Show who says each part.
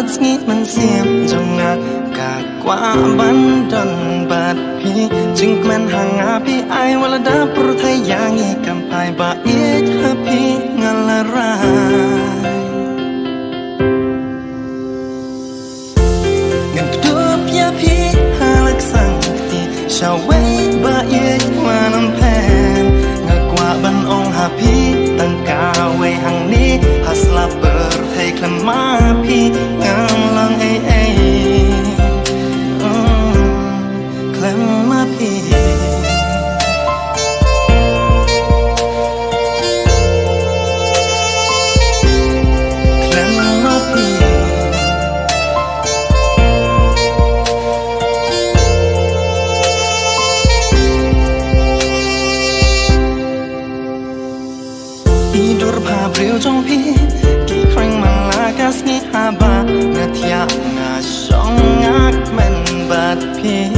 Speaker 1: ดงี้มันเสียมจงงากากว่าบันดอนบาดพี่จึงมันห่างอาพี่ไอวลดาปรุไทยยางีกำพายบาเอ็ดฮะพี่งาละรายเงินดูพยาพี่หาลักสังตีชาวไว้บาเอ็ดว่าน้ำแพนงากว่าบันองหาพี่ตั้งกาไว้หังนี้ฮัสลาเปิดไทยคลำมาพี่งามลังไอคลำมาพี่Tidur babril jong pi Ki kreng malakas ni haba Ngatya nga syong ngak men bat pi